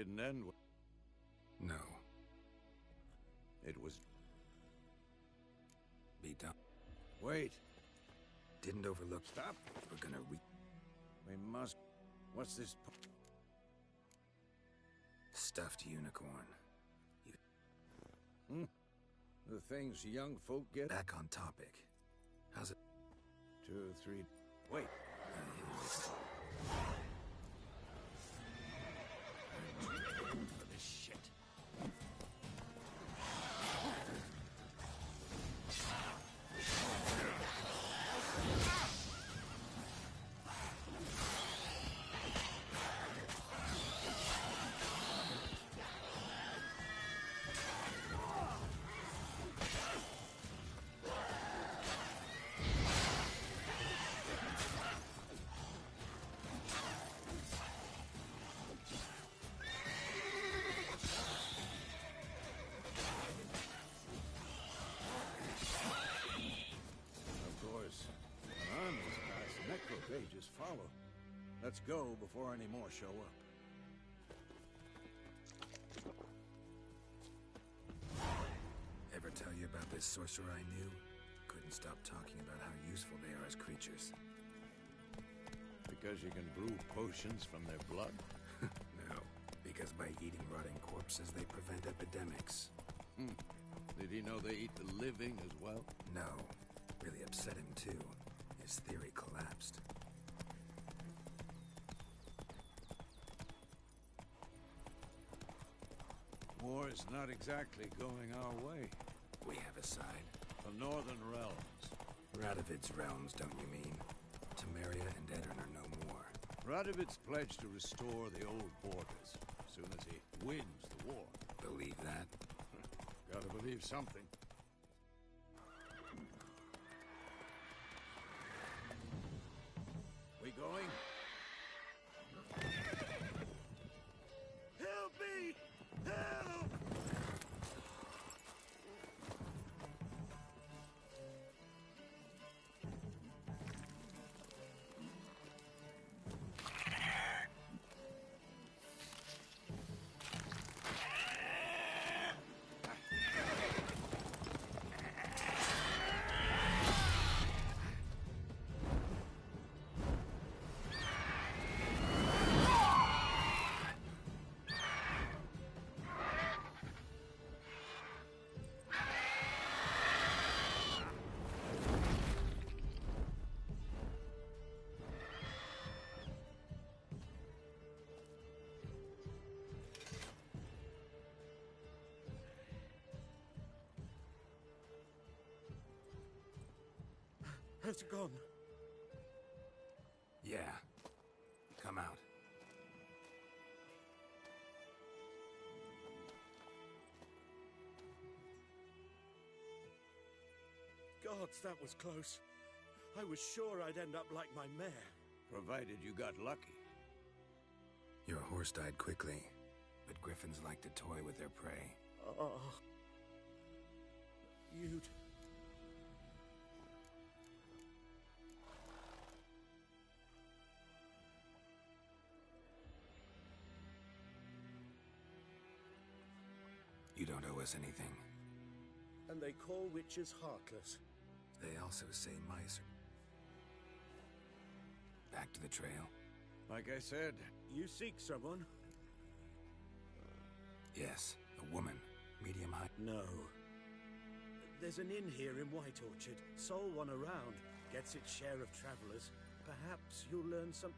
didn't end well. No. It was... Be done. Wait. Didn't overlook. Stop. We're gonna We must... What's this... Stuffed unicorn. The things young folk get... Back on topic. How's it? 2, 3... Wait. For this shit. Necrophages follow. Let's go before any more show up. Ever tell you about this sorcerer I knew? Couldn't stop talking about how useful they are as creatures. Because you can brew potions from their blood? No, because by eating rotting corpses, they prevent epidemics. Did he know they eat the living as well? No. Really upset him, too. His theory collapsed. War is not exactly going our way. We have a side. The Northern Realms. Radovid's realms, don't you mean? Temeria and Edirn are no more. Radovid's pledged to restore the old borders as soon as he wins the war. Believe that? Gotta believe something. We going? Help me! Help! Has it gone? Yeah. Come out. Gods, that was close. I was sure I'd end up like my mare. Provided you got lucky. Your horse died quickly, but griffins like to toy with their prey. Oh. You'd... You don't owe us anything. And they call witches heartless. They also say mice are... Back to the trail? Like I said, You seek someone? Yes, a woman. Medium height. No. There's an inn here in White Orchard. Sole one around. Gets its share of travelers. Perhaps you'll learn some...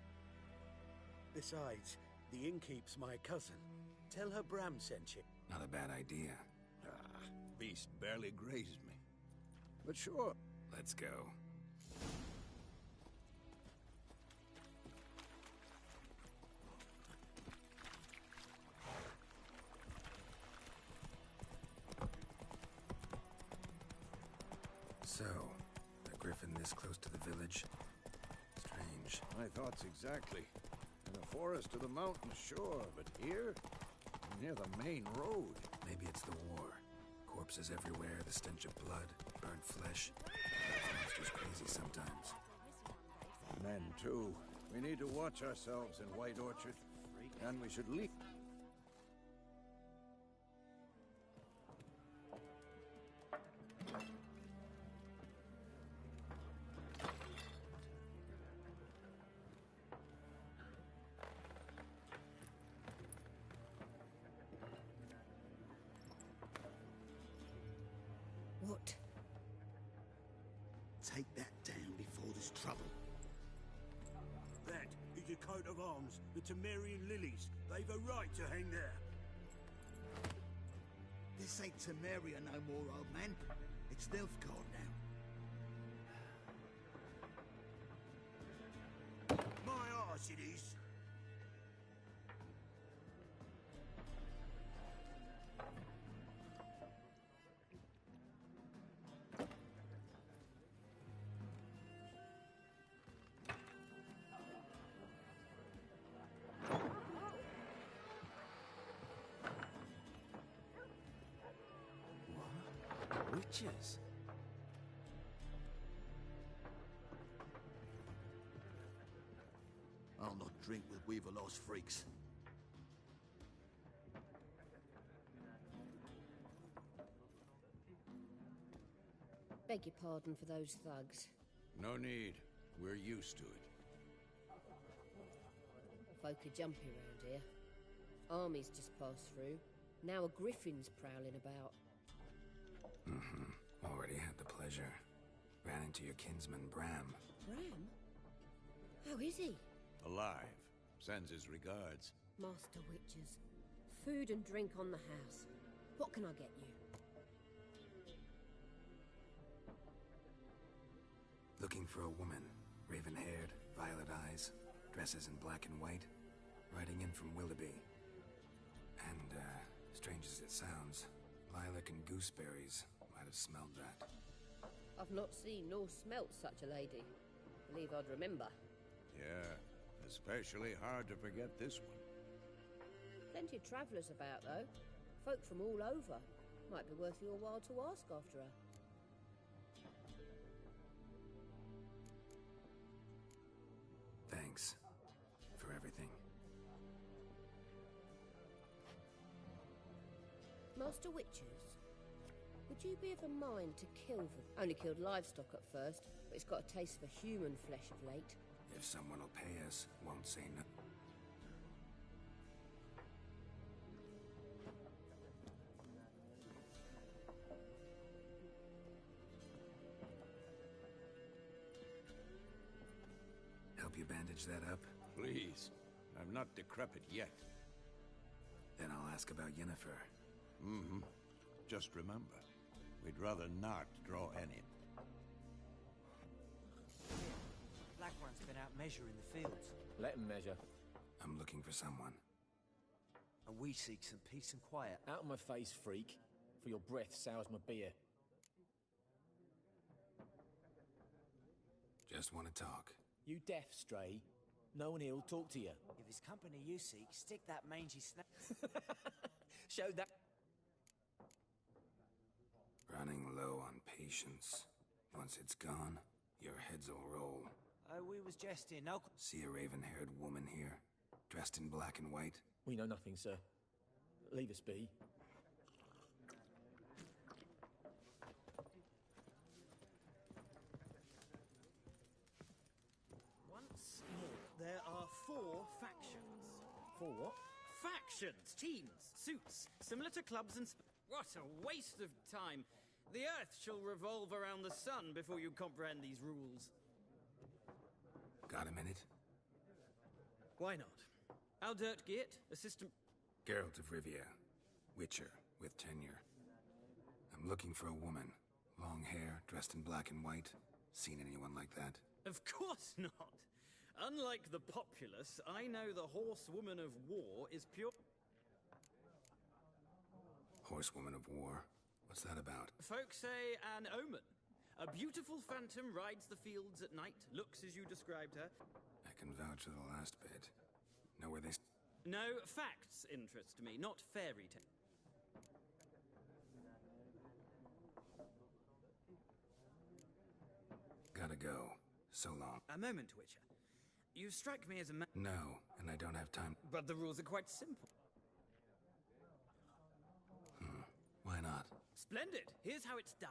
Besides, the innkeep's my cousin. Tell her Bram sent you. Not a bad idea. beast barely grazed me. But sure. Let's go. So, a griffin this close to the village? Strange. My thoughts exactly. In a forest to the mountain, sure, but here? Near the main road. Maybe it's the war. Corpses everywhere, the stench of blood, burnt flesh. That monster's crazy sometimes. Men, too. We need to watch ourselves in White Orchard. And we should leave. What? Take that down before there's trouble. That is a coat of arms, the Temerian lilies. They've a right to hang there. This ain't Temeria no more, old man. It's Nilfgaard now. My arse it is. Witches? I'll not drink with Weaver-lost freaks. Beg your pardon for those thugs. No need. We're used to it. Folk are jumpy round here. Armies just passed through. Now a griffin's prowling about. Already had the pleasure. Ran into your kinsman, Bram. Bram? How is he? Alive. Sends his regards. Master Witches. Food and drink on the house. What can I get you? Looking for a woman. Raven-haired, violet eyes, dresses in black and white. Riding in from Willoughby. And, strange as it sounds, lilac and gooseberries might have smelled that. I've not seen nor smelt such a lady. Believe I'd remember. Yeah, especially hard to forget this one. Plenty of travellers about, though. Folk from all over. Might be worth your while to ask after her. Thanks. For everything. Master Witches, would you be of a mind to kill them? Only killed livestock at first, but it's got a taste for human flesh of late. If someone will pay us, won't say no. Help you bandage that up? Please. I'm not decrepit yet. Then I'll ask about Yennefer. Just remember, we'd rather not draw any. Black one's been out measuring the fields. Let him measure. I'm looking for someone. And we seek some peace and quiet. Out of my face, freak. For your breath sours my beer. Just want to talk. You deaf, Stray? No one here'll talk to you. If it's company you seek, stick that mangy snap. Show that... Running low on patience. Once it's gone, your heads will roll. Oh, we was jesting. No. See a raven-haired woman here, dressed in black and white? We know nothing, sir. Leave us be. Once more, there are 4 factions. 4 what? Factions, teams, suits, similar to clubs and... What a waste of time. The Earth shall revolve around the sun before you comprehend these rules. Got a minute? Why not? Aldert Geert, assistant... Geralt of Rivia. Witcher, with tenure. I'm looking for a woman. Long hair, dressed in black and white. Seen anyone like that? Of course not. Unlike the populace, I know the horsewoman of war is pure... Horsewoman of war? What's that about? Folks say an omen. A beautiful phantom rides the fields at night, looks as you described her. I can vouch for the last bit. Know where they... No, facts interest me, not fairy tales. Gotta go. So long. A moment, Witcher. You strike me as a man... No, and I don't have time. But the rules are quite simple. Why not? Splendid. Here's how it's done.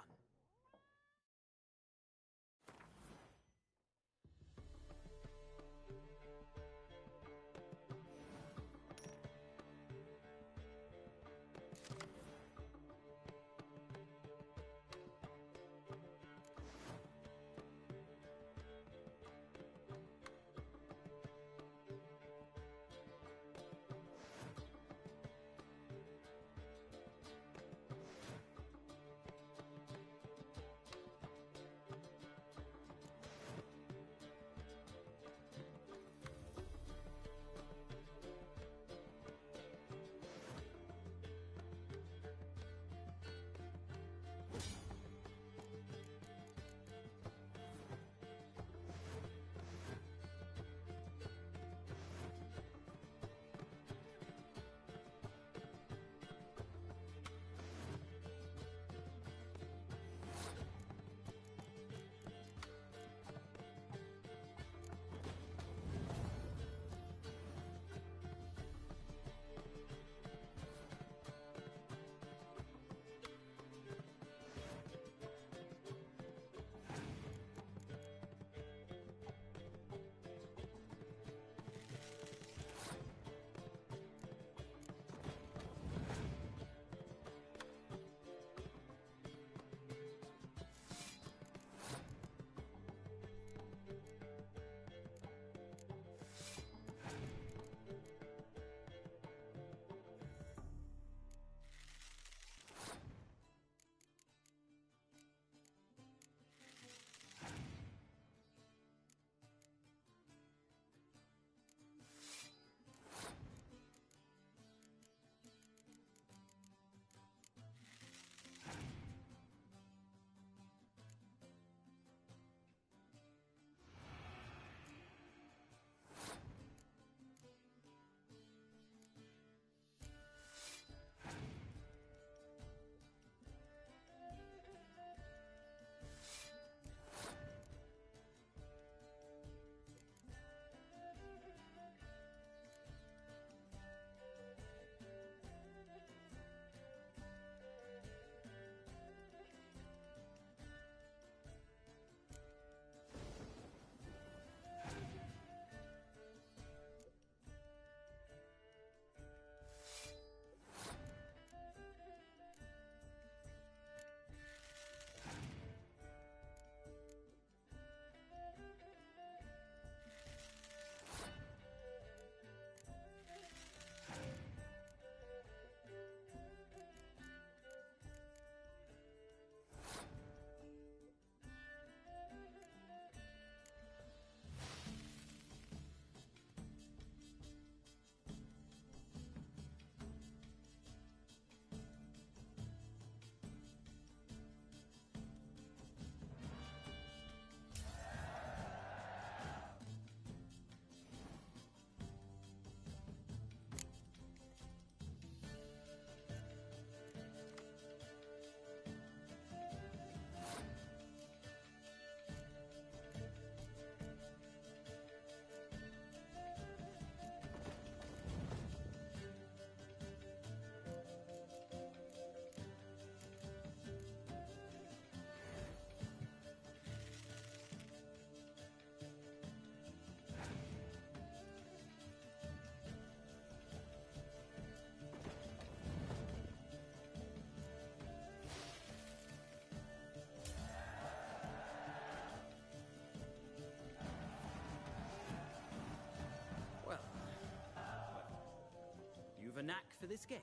for this game?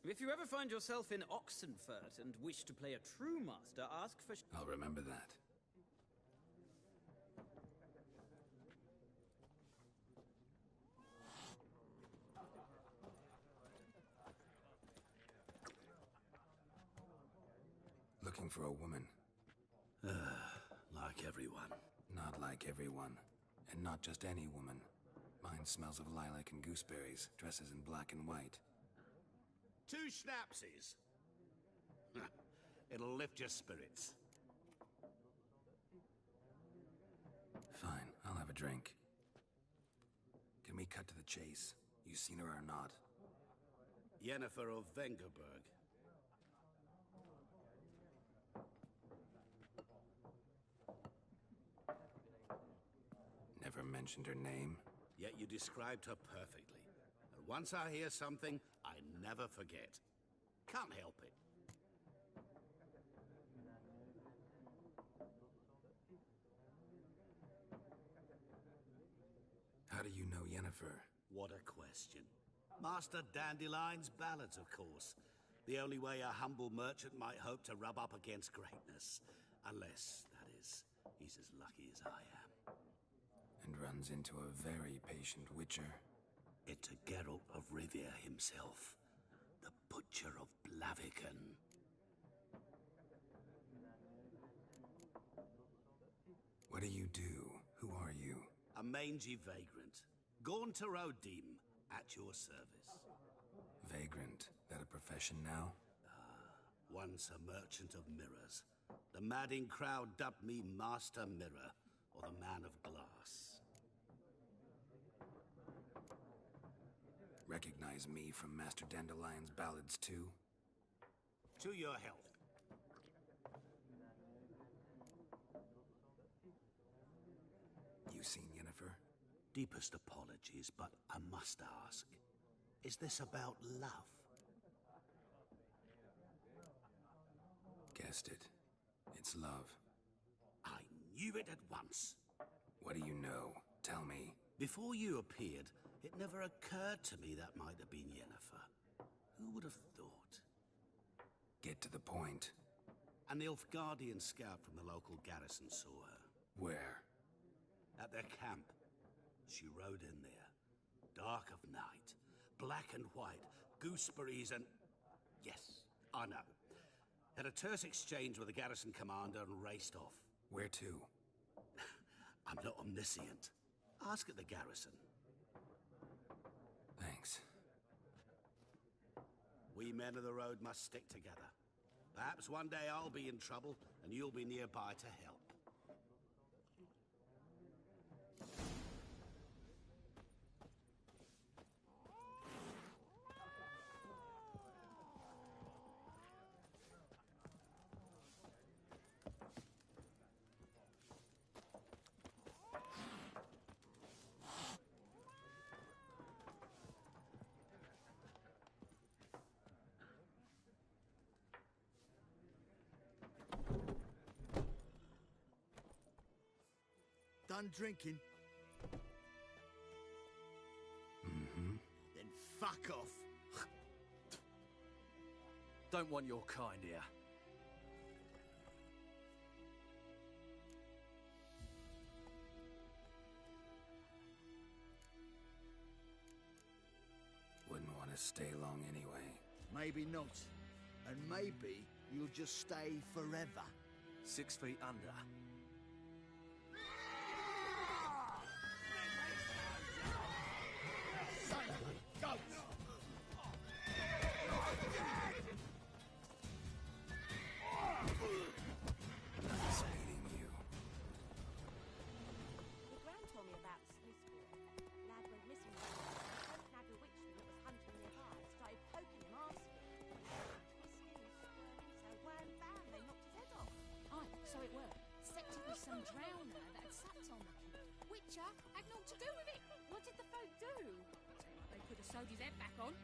If you ever find yourself in Oxenfurt and wish to play a true master, ask for... I'll remember that. Looking for a woman. Like everyone. Not like everyone. And not just any woman. Mine smells of lilac and gooseberries, dresses in black and white. 2 schnapsies. It'll lift your spirits. Fine, I'll have a drink. Can we cut to the chase? You seen her or not? Yennefer of Vengerberg. Never mentioned her name. Yet you described her perfectly. And once I hear something, I never forget. Can't help it. How do you know Yennefer? What a question. Master Dandelion's ballads, of course. The only way a humble merchant might hope to rub up against greatness. Unless, that is, he's as lucky as I am. And runs into a very patient witcher. It's a Geralt of Rivia himself. The Butcher of Blaviken. What do you do? Who are you? A mangy vagrant. Gaunter O'Dim, at your service. Vagrant. That a profession now? Once a merchant of mirrors. The madding crowd dubbed me Master Mirror, or the Man of Glass. Recognize me from Master Dandelion's ballads too? To your health. You seen Yennefer? Deepest apologies, but I must ask. Is this about love? Guessed it. It's love. I knew it at once. What do you know? Tell me. Before you appeared, it never occurred to me that might have been Yennefer. Who would have thought? Get to the point. An Nilfgaardian scout from the local garrison saw her. Where? At their camp. She rode in there. Dark of night. Black and white. Gooseberries and... Yes, I know. Had a terse exchange with the garrison commander and raced off. Where to? I'm not omniscient. Ask at the garrison. Thanks. We men of the road must stick together. Perhaps one day I'll be in trouble, and you'll be nearby to help. Done drinking? Mm-hmm. Then fuck off. Don't want your kind here. Wouldn't want to stay long anyway. Maybe not. And maybe you'll just stay forever. 6 feet under. Speeding you. The Gran told me about Smith's boy. Lad went missing one night. Folk nagged a witchman that was hunting nearby. Started poking him arse. Twisting and squirming, so wham bam, they knocked his head off. Aye, so it were. Except it was some drowner that had sapped on the kid. Witcher had naught to do with it. What did the folk do? They could have sewed his head back on.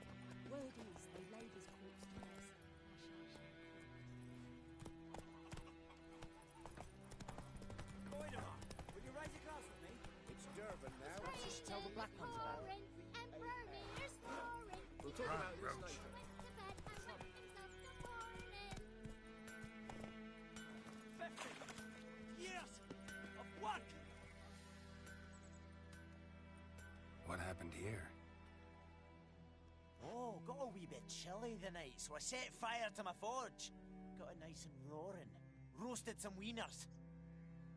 Word is they laid his corpse to rest. Moidemar, will you raise a glass with me? It's Durban now. Tell the black ones about it. Emperor Mir's roaring. We'll talk about this Roach. later. Years of work! What happened here? Oh, got a wee bit chilly the night, so I set fire to my forge. Got it nice and roaring. Roasted some wieners.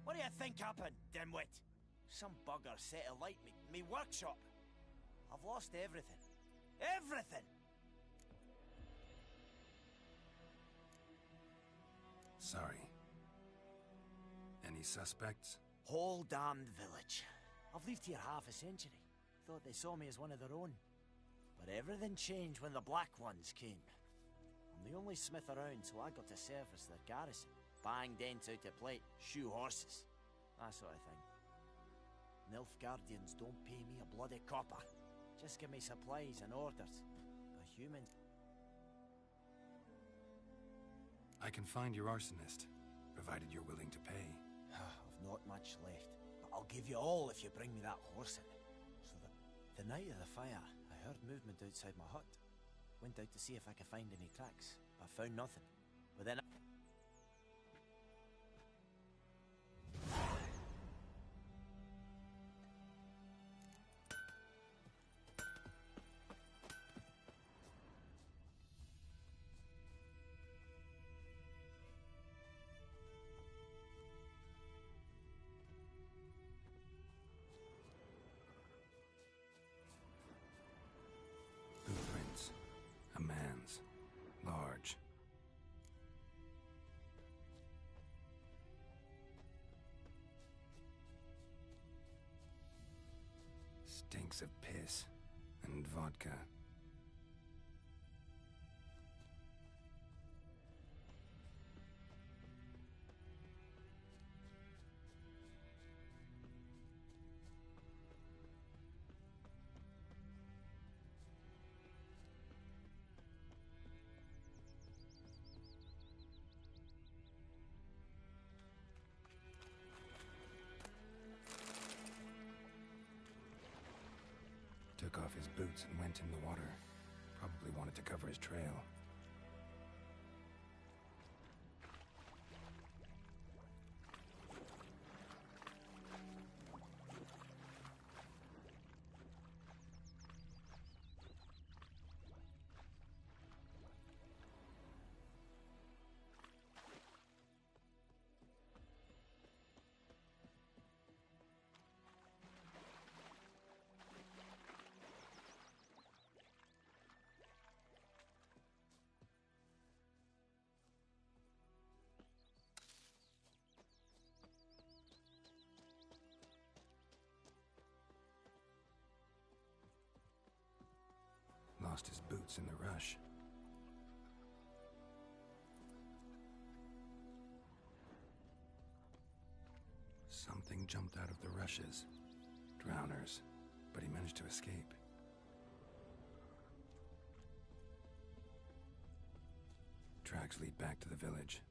What do you think happened, dimwit? Some bugger set alight me workshop. I've lost everything. Everything! Sorry. Any suspects? Whole damned village. I've lived here half a century. Thought they saw me as one of their own. But everything changed when the Black Ones came. I'm the only smith around, so I got to service their garrison. Bang dents out of plate, shoe horses. That sort of thing. Nilfgaardians don't pay me a bloody copper. Just give me supplies and orders. But humans... I can find your arsonist, provided you're willing to pay. I've not much left, but I'll give you all if you bring me that horse in. So the night of the fire, I heard movement outside my hut. Went out to see if I could find any tracks, but found nothing. But then Footprints. A man's. Large. Stinks of piss and vodka. Took off his boots and went in the water. Probably wanted to cover his trail. Lost his boots in the rush. Something jumped out of the rushes. Drowners. But he managed to escape. Tracks lead back to the village.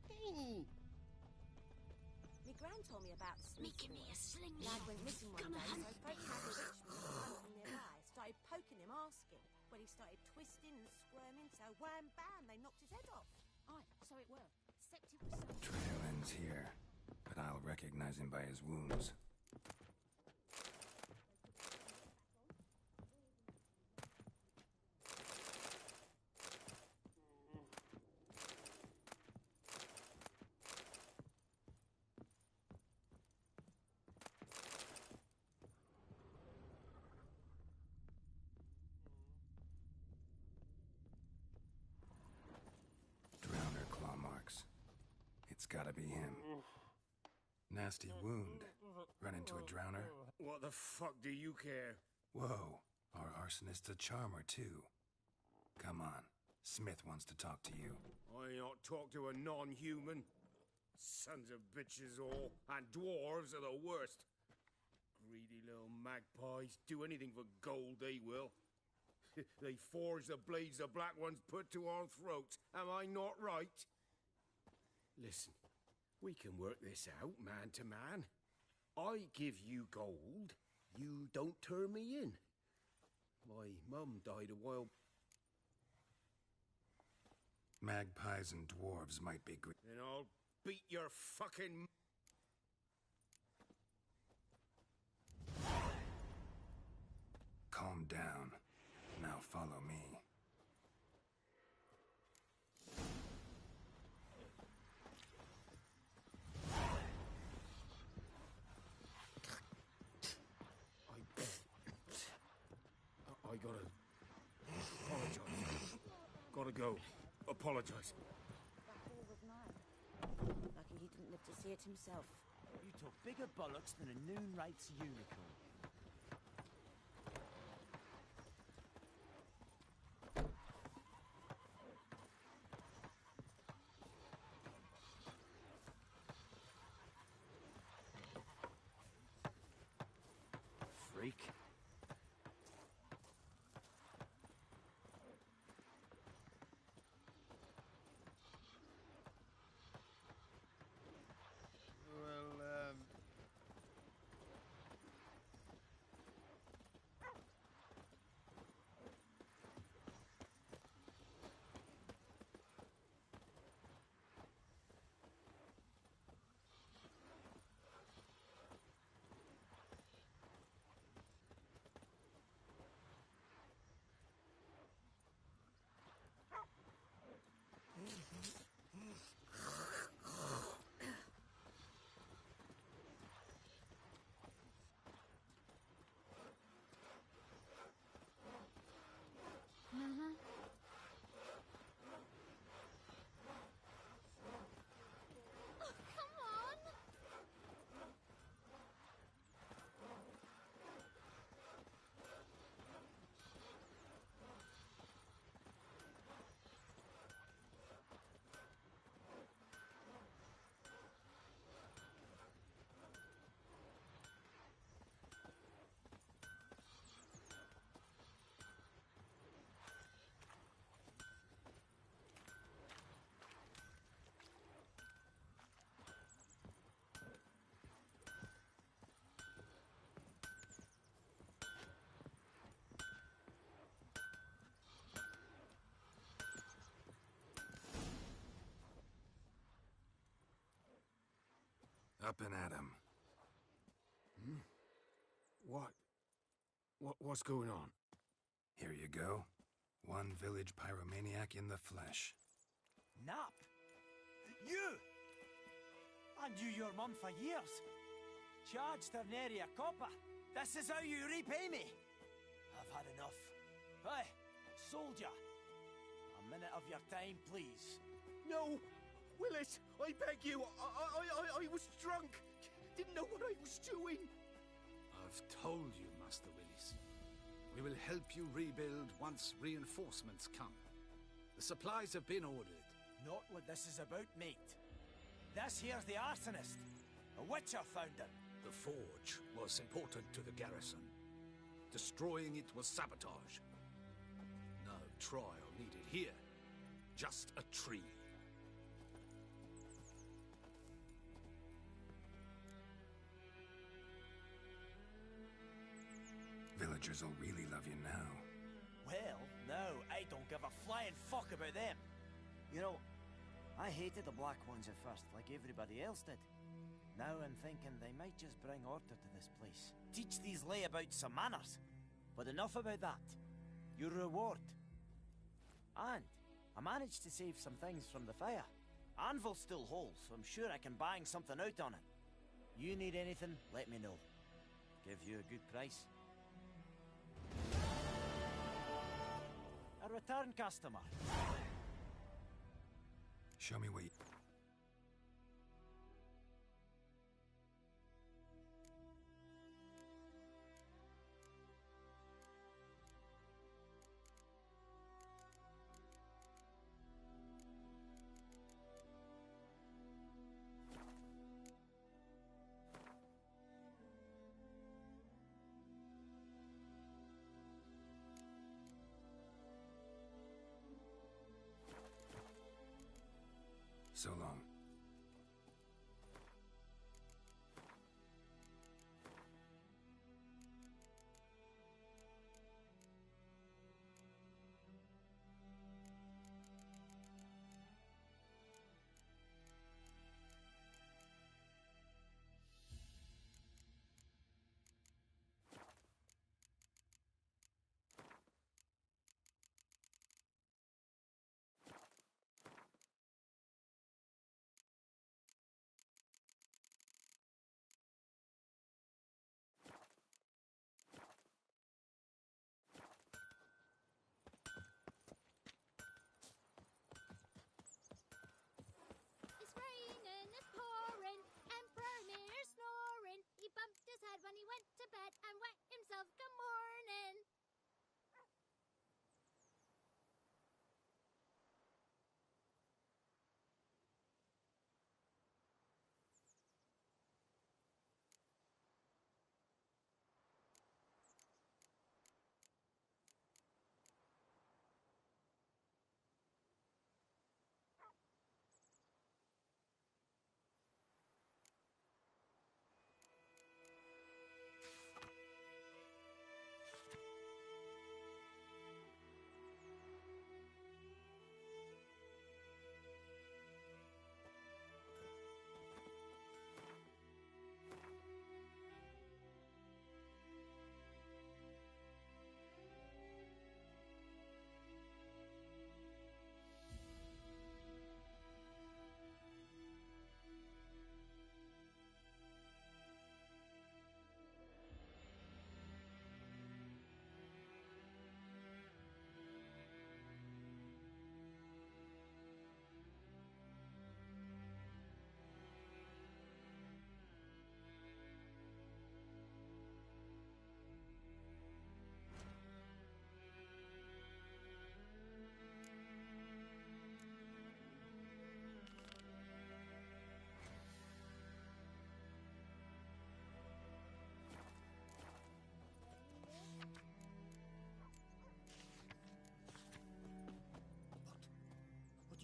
Me gran told me about Smith. Give me a sling. Lad went missing one Come day, on. so folk had a Richmond hunting nearby. Started poking him, asking. When he started twisting and squirming, so wham bam, they knocked his head off. Aye, so it were. Except it was so... Trail ends here, but I'll recognize him by his wounds. Drowner claw marks. It's gotta be him. Nasty wound. Run into a drowner. What the fuck do you care? Whoa, our arsonist's a charmer too. Come on, Smith wants to talk to you. I ain't not talk to a non-human. Sons of bitches all, and dwarves are the worst. Greedy little magpies, do anything for gold they will. They forge the blades the Black Ones put to our throats, am I not right? Listen, we can work this out man to man. I give you gold, You don't turn me in. My mum died a while. Magpies and dwarves might be great. Then I'll beat your fucking... Calm down. Now follow me. I gotta... apologize. Gotta go. Apologize. That all was mine. Lucky he didn't live to see it himself. You took bigger bollocks than a noon rights unicorn. Freak. Oh, come on! Up and at 'em. What's going on? Here you go. One village pyromaniac in the flesh. Nap? You! I knew your mum for years. Charged her nary a copper. This is how you repay me. I've had enough. Hey, soldier. A minute of your time, please. No! Willis, I beg you. I was drunk. Didn't know what I was doing. I've told you, Master Willis. We will help you rebuild once reinforcements come. The supplies have been ordered. Not what this is about, mate. This here's the arsonist. A witcher found him. The forge was important to the garrison. Destroying it was sabotage. No trial needed here. Just a tree. Villagers will really love you now. Well, no, I don't give a flying fuck about them. You know, I hated the Black Ones at first, like everybody else did. Now I'm thinking they might just bring order to this place. Teach these layabouts some manners. But enough about that. Your reward. And I managed to save some things from the fire. Anvil's still whole, so I'm sure I can bang something out on it. You need anything, let me know. Give you a good price. A return customer. Show me what you... So long.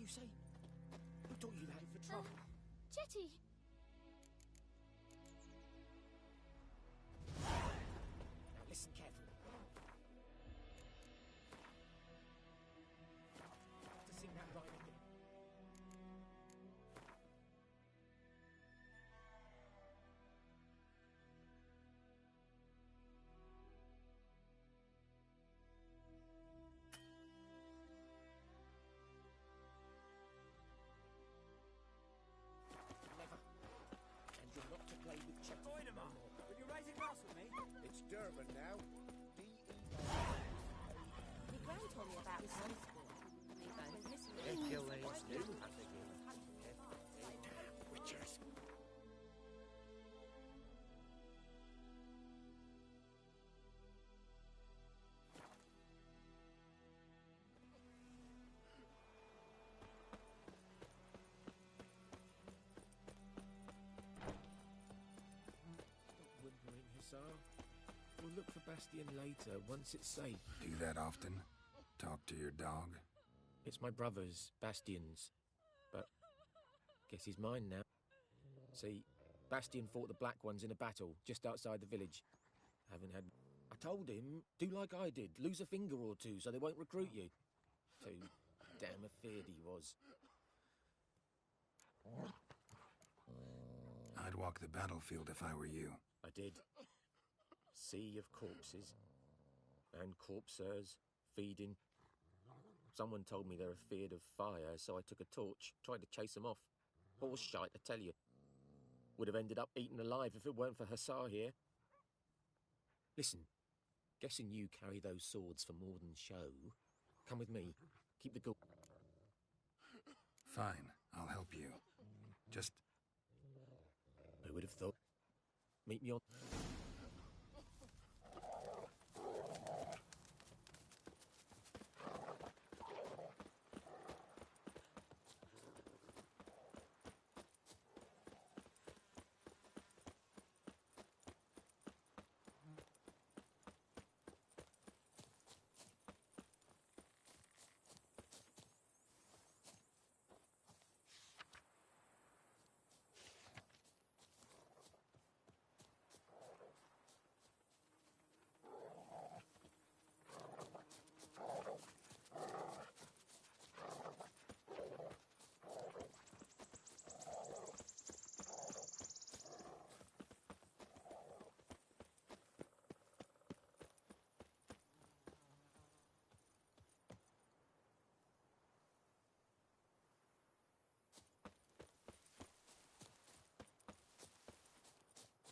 you say? Who taught you that? For trouble. Jetty! Now listen carefully. To sing that rhyme again. Never. And you're not to play with Chetty. Oidemar, will you raise a glass with me? It's Durban now. My gran told me about this high school. When Missy They kill they was do. hunting nearby. Witches. Stop whimpering, Hussar. We'll look for Bastion later, once it's safe. Do that often? Talk to your dog? It's my brother's, Bastion's. But guess he's mine now. See, Bastion fought the Black Ones in a battle just outside the village. Haven't had... I told him, do like I did, lose a finger or two so they won't recruit you. Too damn afeard he was. I'd walk the battlefield if I were you. I did. Sea of corpses. And corpsers, feeding. Someone told me they're afeard of fire, so I took a torch, tried to chase them off. Horse shite, I tell you. Would have ended up eaten alive if it weren't for Hussar here. Listen, guessing you carry those swords for more than show. Come with me. Keep the gold. Fine, I'll help you. Just... Who would have thought? Meet me on...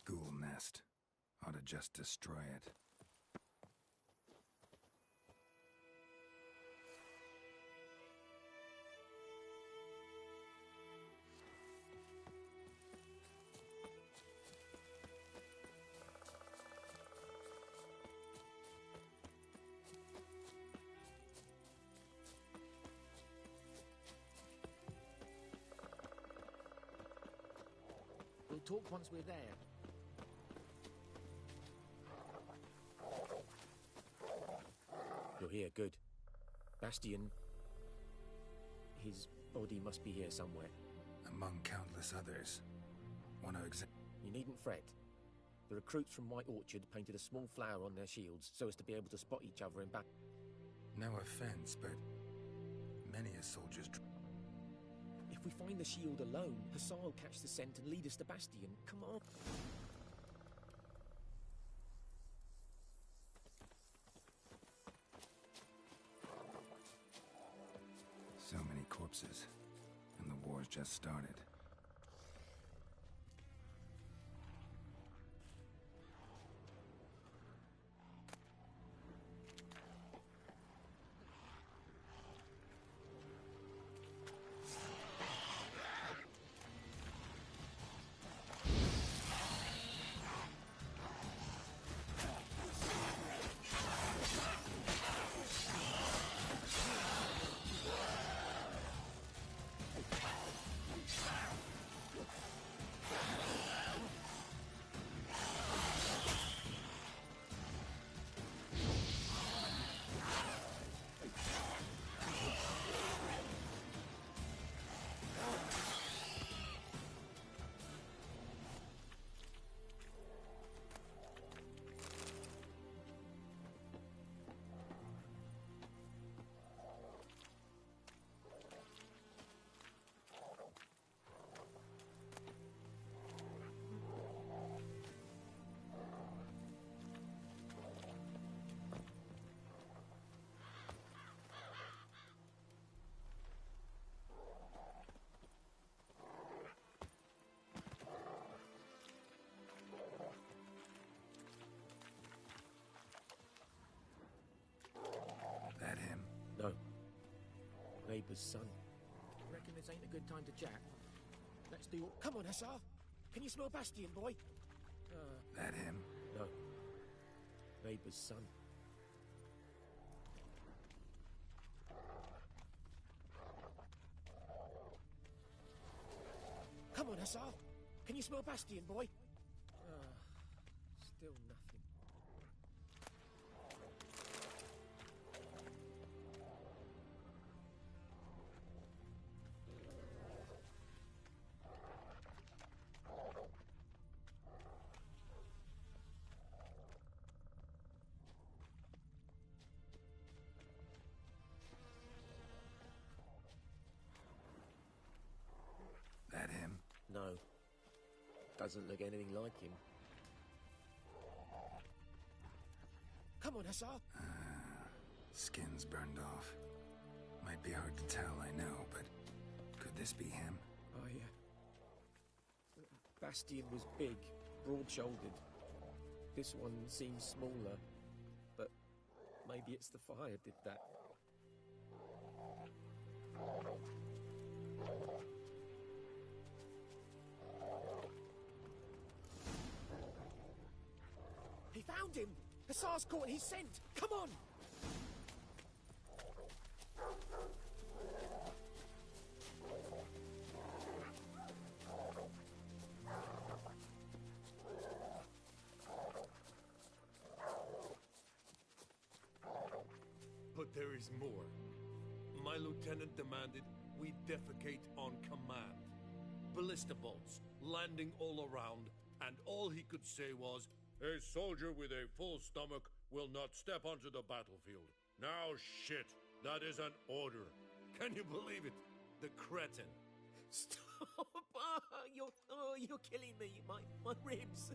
Ghoul nest. Ought to just destroy it. We'll talk once we're there. You're here, good. Bastion... His body must be here somewhere. Among countless others. Want to examine... You needn't fret. The recruits from White Orchard painted a small flower on their shields so as to be able to spot each other in battle. No offense, but... many a soldier's... If we find the shield alone, Hussar will catch the scent and lead us to Bastion. Come on. So many corpses. And the war's just started. Neighbour's son. Reckon this ain't a good time to chat? Let's do... Come on, Hussar! Can you smell Bastion, boy? That him? No. Neighbour's son. Come on, Hussar! Can you smell Bastion, boy? Still nothing. That him? No. Doesn't look anything like him. Come on, Hussar! Skin's burned off. Might be hard to tell, I know, but could this be him? Bastion was big, broad-shouldered. This one seems smaller, but maybe it's the fire did that. He found him! Hussar's caught his scent! Come on! But there is more. My lieutenant demanded we defecate on command. Ballista bolts, landing all around, and all he could say was, "A soldier with a full stomach will not step onto the battlefield." Now shit, that is an order. Can you believe it? The cretin. Stop! You're killing me. My ribs.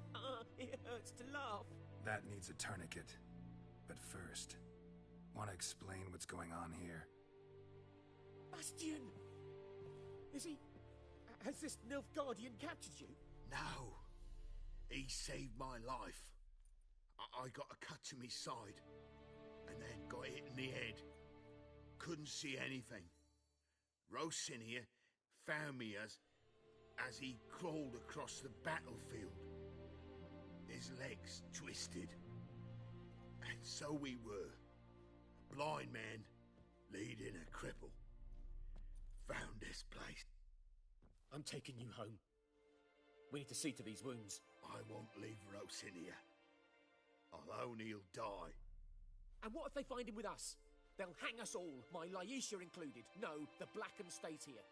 It hurts to laugh. That needs a tourniquet. But first, want to explain what's going on here? Bastion! Is he... Has this Nilfgaardian captured you? No. He saved my life. I got a cut to my side, and then got hit in the head. Couldn't see anything. Rosinia found me as he crawled across the battlefield. His legs twisted. And so we were. A blind man leading a cripple. Found this place. I'm taking you home. We need to see to these wounds. I won't leave Rosinia. Alone he'll die. And what if they find him with us? They'll hang us all, my Laisha included. No, the Blackham stays here.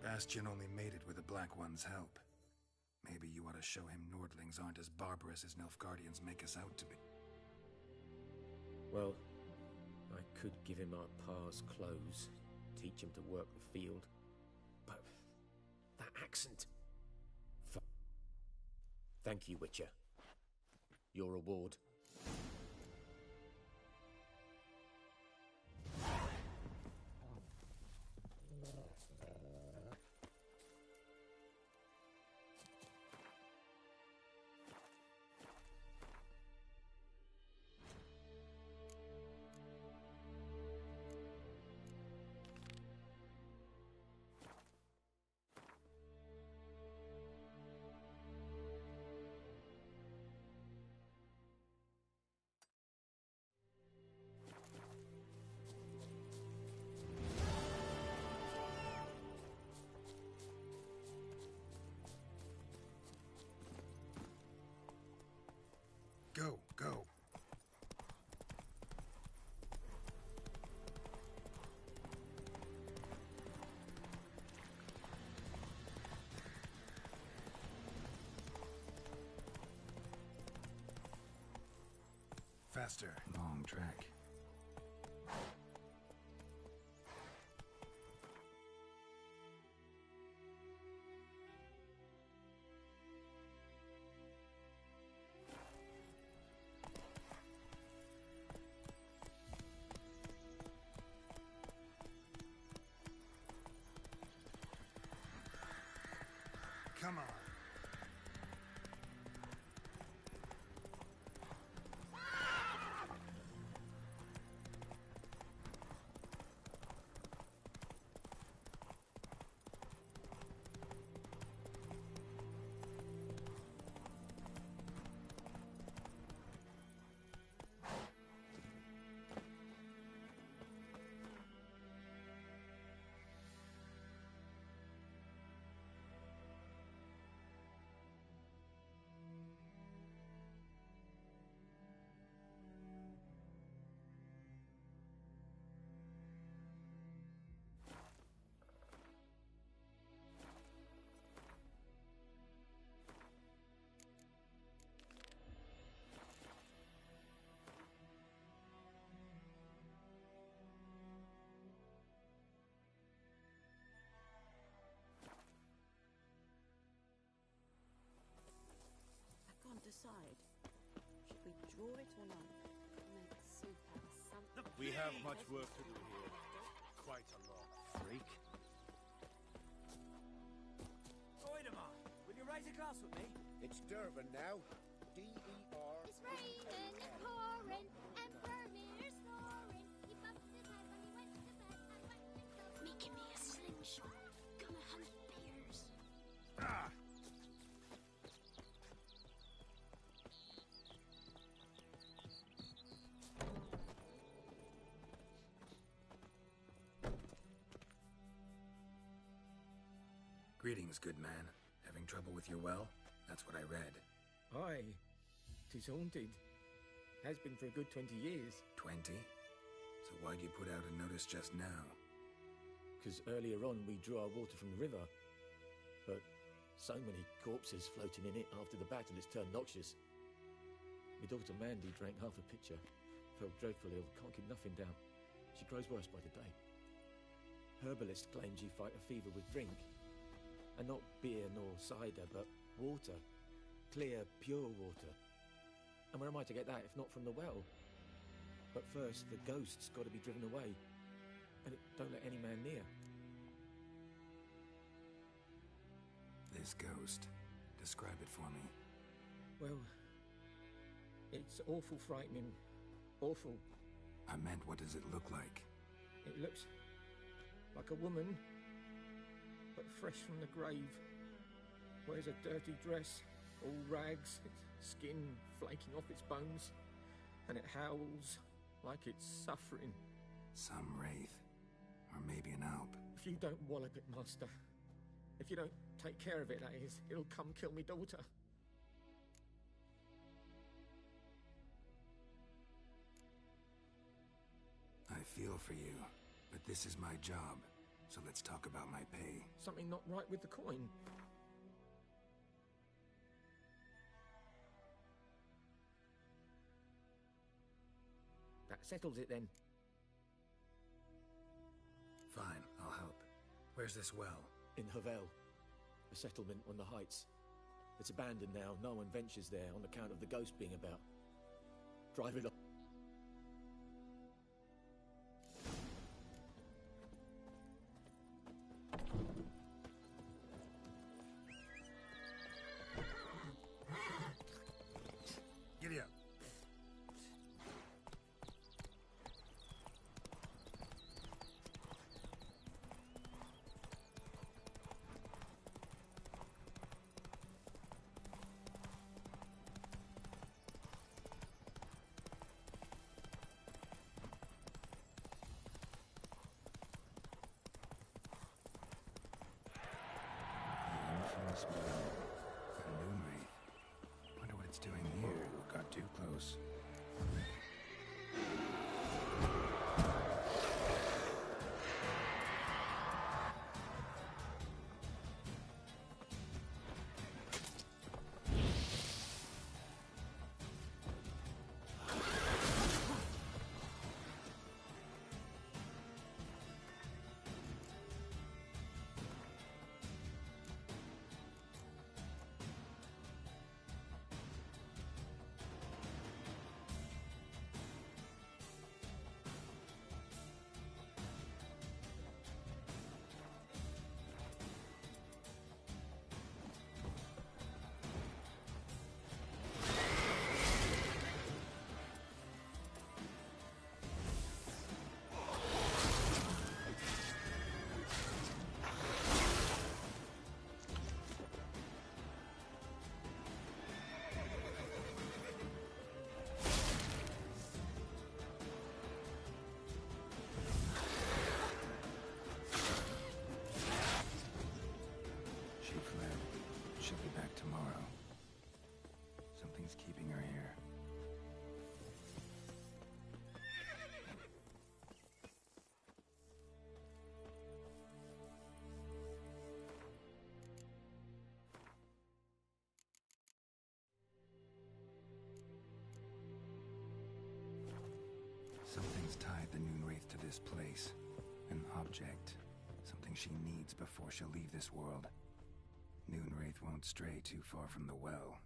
Bastion only made it with the Black One's help. Maybe you ought to show him Nordlings aren't as barbarous as Nilfgaardians make us out to be. Well, I could give him our pa's clothes, teach him to work the field. But that accent... Thank you, Witcher. Your reward. Faster. Long track. Come on. Can't decide. Should we draw it or not? Make soup out of something. We have much work to do here. Quite a lot. Freak. Oidemar, will you ride across with me? It's Durban now. D-E-R. It's raining and pouring and Vermeer's snoring. He bumped his head when he went to bed and whacked himself. Making me a slingshot. Gonna hunt bears. Ah! Greetings, good man. Having trouble with your well? That's what I read. Aye. 'Tis haunted. Has been for a good 20 years. 20? So why'd you put out a notice just now? 'Cause earlier on we drew our water from the river. But so many corpses floating in it after the battle it's turned noxious. My daughter Mandy drank half a pitcher. Felt dreadfully ill, can't keep nothing down. She grows worse by the day. Herbalists claims you fight a fever with drink. And not beer nor cider, but water. Clear, pure water. And where am I to get that if not from the well? But first, the ghost's got to be driven away. And don't let any man near. This ghost. Describe it for me. Well, it's awful frightening. Awful. I meant, what does it look like? It looks like a woman, but fresh from the grave. Wears a dirty dress, all rags, its skin flaking off its bones, and it howls like it's suffering. Some wraith. Or maybe an alp. If you don't wallop it, Master, if you don't take care of it, that is, it'll come kill me daughter. I feel for you, but this is my job, so let's talk about my pay. Something not right with the coin. That settles it then. Fine, I'll help. Where's this well? In Havel, a settlement on the heights. It's abandoned now, no one ventures there on account of the ghost being about. Drive it up. Giddy up. Infamous well. A moon wraith. Wonder what it's doing here. Got too close. has tied the Noonwraith to this place. An object. Something she needs before she'll leave this world. Noonwraith won't stray too far from the well.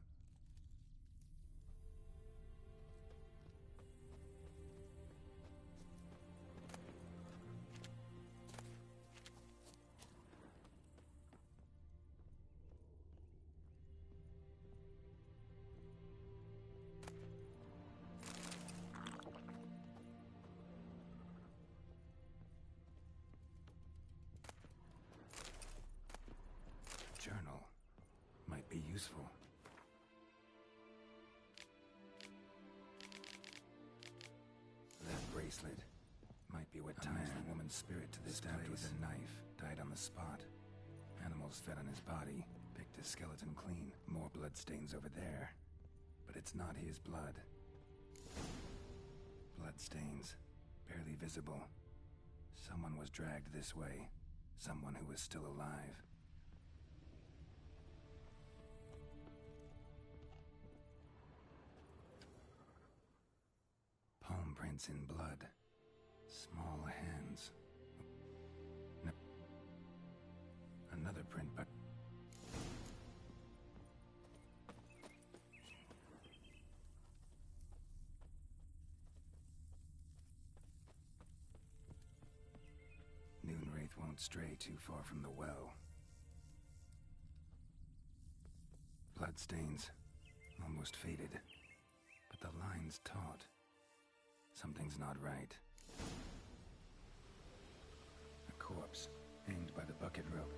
Journal might be useful. That bracelet might be what ties the woman's spirit to this stabbed place. With a knife, died on the spot. Animals fed on his body, picked his skeleton clean. More bloodstains over there. But it's not his blood. Bloodstains, barely visible. Someone was dragged this way. Someone who was still alive. Palm prints in blood. Small hands. No. Another print, but... Noonwraith won't stray too far from the well. Bloodstains. Almost faded. But the line's taut. Something's not right. A corpse, hanged by the bucket rope.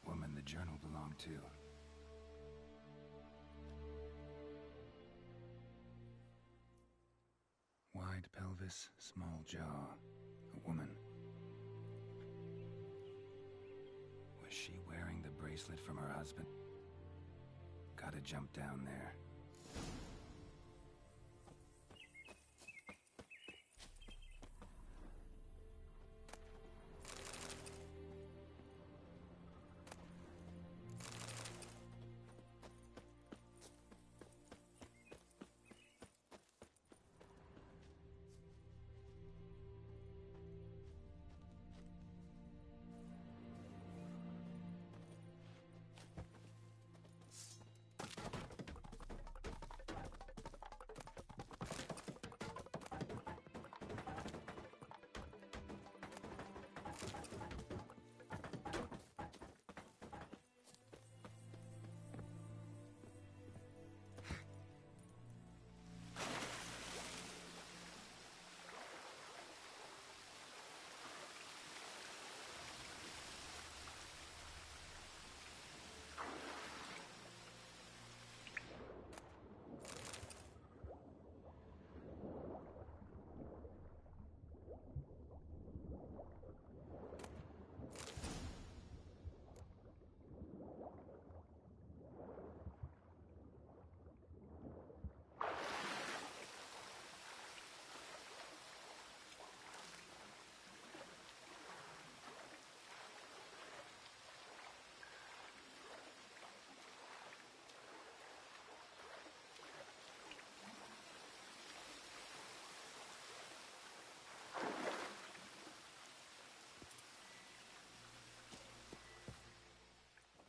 Woman the journal belonged to. Wide pelvis, small jaw. A woman. Was she wearing the bracelet from her husband? Gotta jump down there.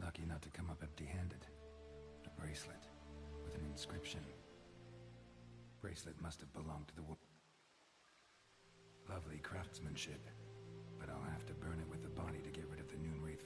Lucky not to come up empty-handed. A bracelet with an inscription. Bracelet must have belonged to the woman. Lovely craftsmanship, but I'll have to burn it with the body to get rid of the Noonwraith.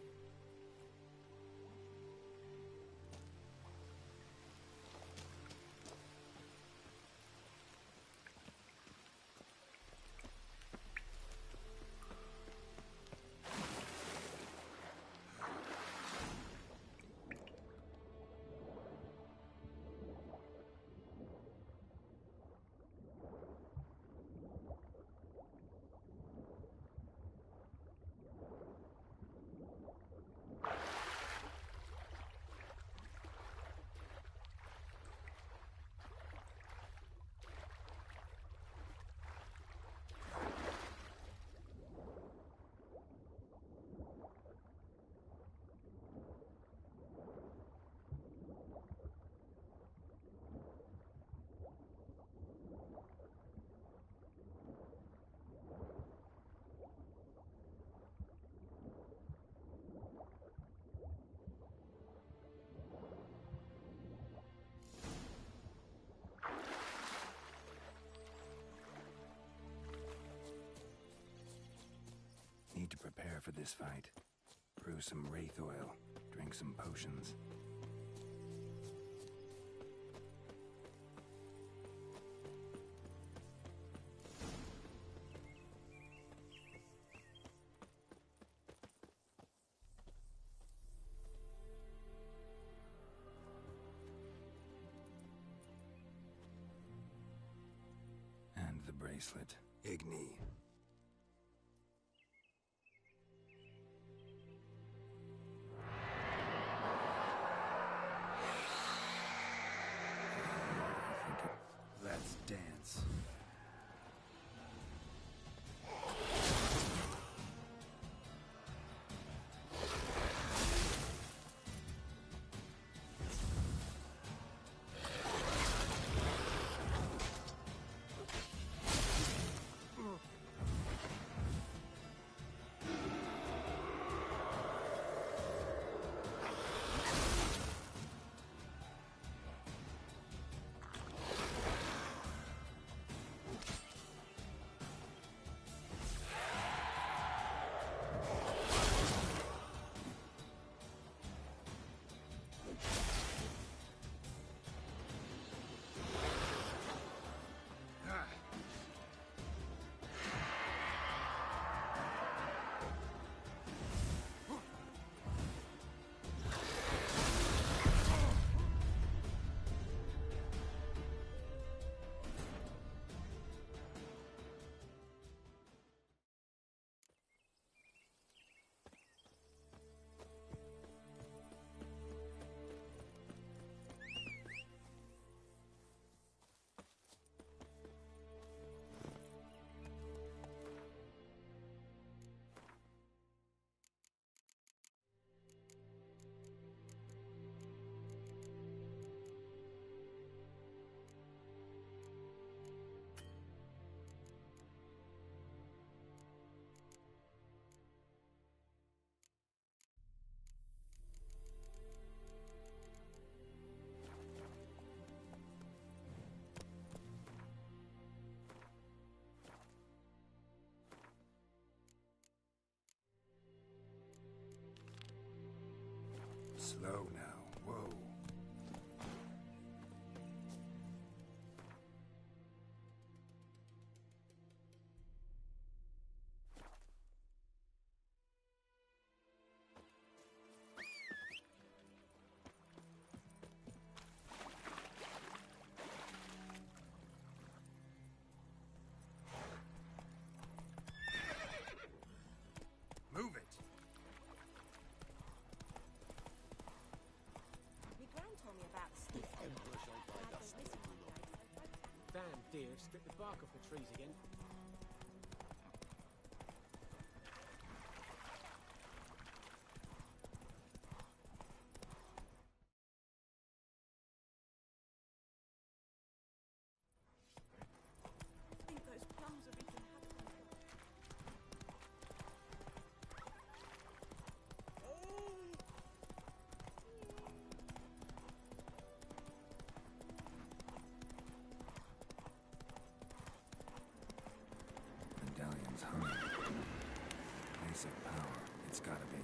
prepare for this fight. Brew some wraith oil, drink some potions. And the bracelet. Igni. Let's dance. Slow now. Whoa. Move it. My gran told me about the stiff ambush on Lad went missing one day, so Damn deer, stripped the bark off the trees again. I think those plums are wreaking havoc on them. Medallion's hungry. Place of power. It's gotta be.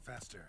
Faster.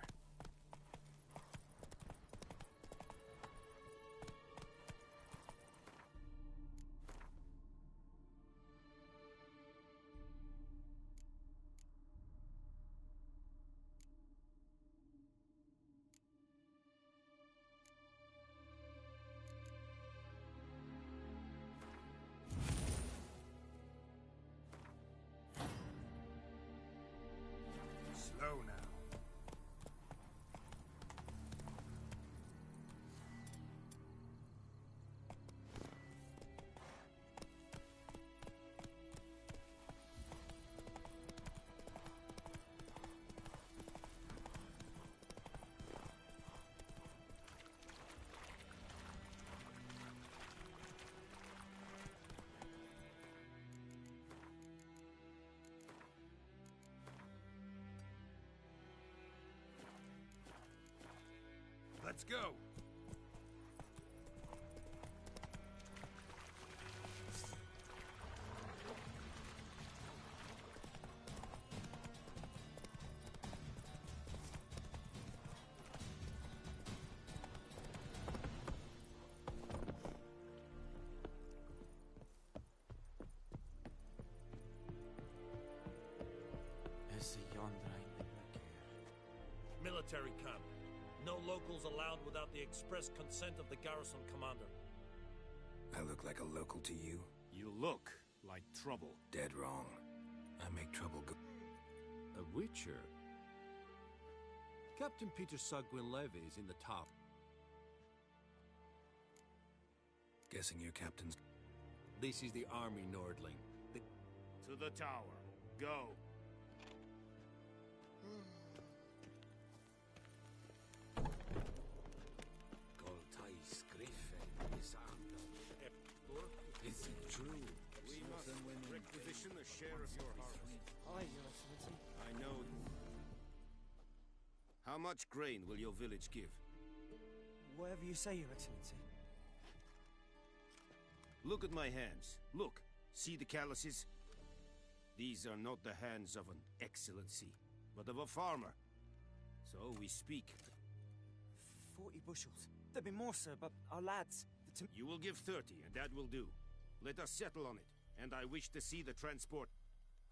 Let's go. Military camp. No locals allowed without the express consent of the garrison commander. I look like a local to you? You look like trouble. Dead wrong. I make trouble go— A witcher? Captain Peter Sagwin-Levy is in the top. Guessing your captain's— This is the army, Nordling. To the tower. Go. Is it true? We must requisition a share of your harvest. Aye, Your Excellency. I know. How much grain will your village give? Whatever you say, Your Excellency. Look at my hands. Look. See the calluses? These are not the hands of an excellency, but of a farmer. So we speak. 40 bushels. There'd be more, sir, but our lads... You will give 30, and that will do. Let us settle on it, and I wish to see the transport.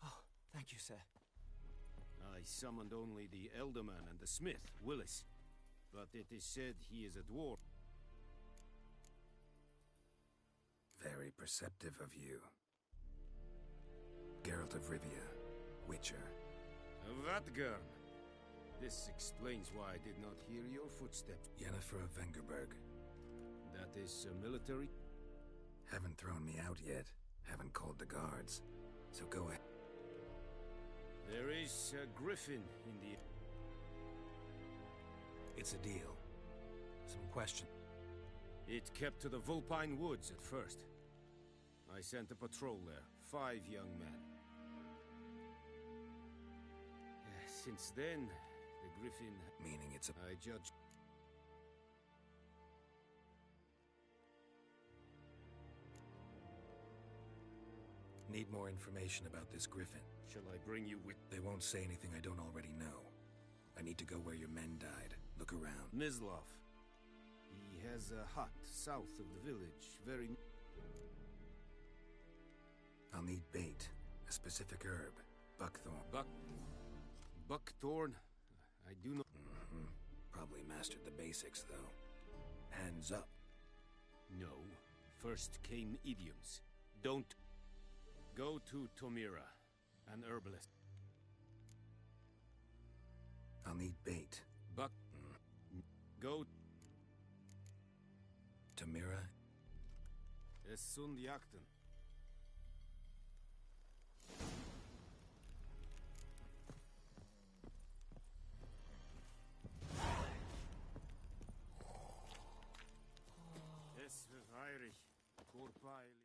Oh, thank you, sir. I summoned only the Elderman and the smith, Willis. But it is said he is a dwarf. Very perceptive of you. Geralt of Rivia, Witcher. Vatgern. This explains why I did not hear your footsteps. Yennefer of Vengerberg. That is military? Haven't thrown me out yet. Haven't called the guards. So go ahead. There is a griffin in the... It's a deal. Some question. It kept to the Vulpine Woods at first. I sent a patrol there. 5 young men. Since then, the griffin... Meaning it's a... I judge... Need more information about this griffin. Shall I bring you with... They won't say anything I don't already know. I need to go where your men died. Look around. Mislav. He has a hut south of the village. Very... I'll need bait. A specific herb. Buckthorn. Buckthorn? I do not... Probably mastered the basics, though. Hands up. No. First came idioms. Don't... Go to Tomira, an herbalist. I'll need bait. Go... Tomira? Essundiakten. Es Heinrich, Korpail.